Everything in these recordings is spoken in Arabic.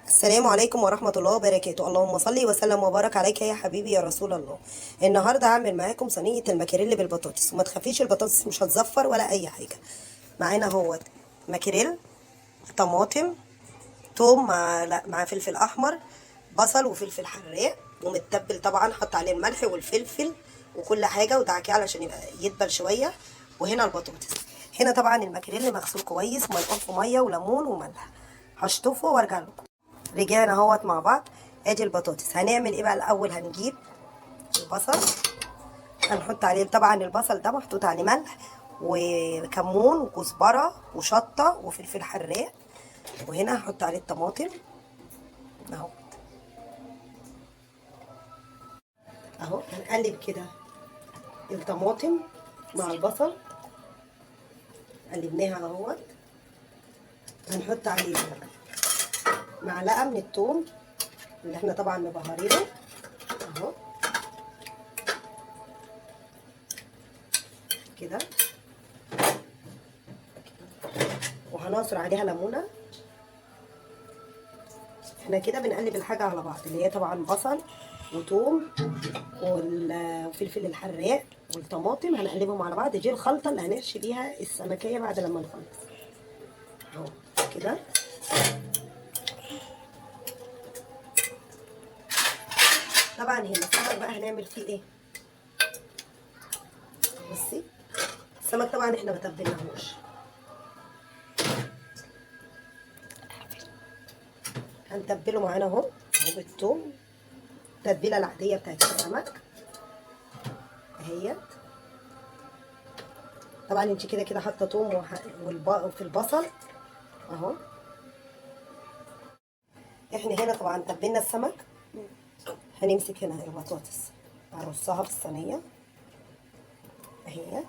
السلام عليكم ورحمة الله وبركاته. اللهم صل وسلم وبارك عليك يا حبيبي يا رسول الله. النهاردة هعمل معاكم صينية المكاريل بالبطاطس، وما تخافيش البطاطس مش هتزفر ولا أي حاجة. معانا اهوت مكاريل، طماطم، توم مع فلفل أحمر، بصل وفلفل حراق، ومتبل طبعا، حط عليه الملح والفلفل وكل حاجة ودعكيه علشان يبقى يدبل شوية. وهنا البطاطس. هنا طبعا المكاريل مغسول كويس، منقوع في مية وليمون وملح. هشطفه وارجع لكم. رجعنا اهوت مع بعض. ادي البطاطس. هنعمل ايه بقى؟ الاول هنجيب البصل، هنحط عليه طبعا البصل ده محطوط عليه ملح وكمون وكزبره وشطه وفلفل حراق. وهنا هحط عليه الطماطم اهو. اهو هنقلب كده الطماطم مع البصل، قلبناها اهوت. هنحط عليه معلقه من الثوم اللي احنا طبعا مبهرينه اهو كده، وهنعصر عليها ليمونه. احنا كده بنقلب الحاجه على بعض، اللي هي طبعا بصل وثوم والفلفل الحراق والطماطم، هنقلبهم على بعض. دي الخلطه اللي هنحشي بيها السمكيه بعد لما نخلص اهو كده. طبعا هنا السمك بقى هنعمل فيه ايه؟ بصي السمك طبعا احنا ما تبلناهوش، هنتبله معانا اهو بالثوم، التتبيله العاديه بتاعت السمك اهيت. طبعا انت كده كده حاطه ثوم وفي البصل اهو. احنا هنا طبعا تبلنا السمك. هنمسك هنا البطاطس هرصها في الصينيه اهيت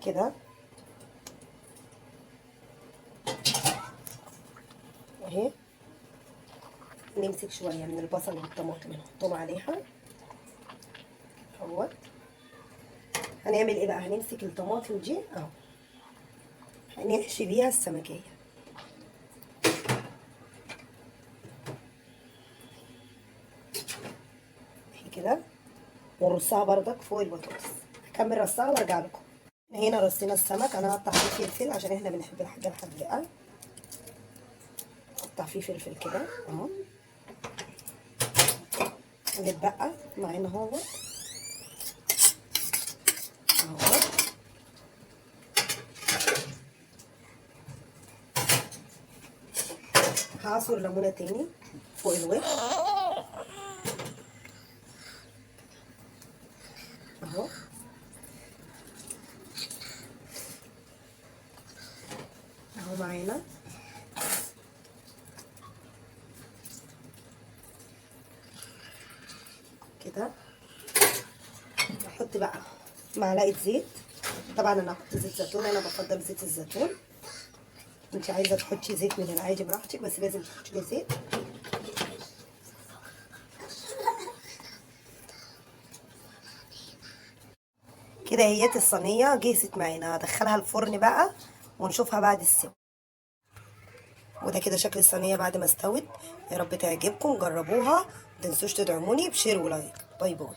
كده اهي. نمسك شويه من البصل والطماطم نحطهم عليها اهوت. هنعمل ايه بقى؟ هنمسك الطماطم دي اهو، هنحشي بيها السمكيه اهي كده، ونرصها بردك فوق البطاطس. هكمل رصها وارجع لكم. هنا رصينا السمك. انا هقطع فيه فلفل عشان احنا بنحب الحاجه الحراقه. قطع فيه فلفل كده اهو. نتبقى معانا اهو اهو. هعصر ليمونه تاني فوق الوش اهو اهو معانا كده. نحط بقى معلقه زيت. طبعا انا هحط زيت زيتون، انا بفضل زيت الزيتون. انت عايزه تحطي زيت من العادي براحتك، بس لازم تحطي له زيت. كده هيت الصينيه جهزت معانا. هدخلها الفرن بقى ونشوفها بعد السوا. وده كده شكل الصينيه بعد ما استوت. يا رب تعجبكم، جربوها. متنسوش تدعموني بشير ولايك. باي باي.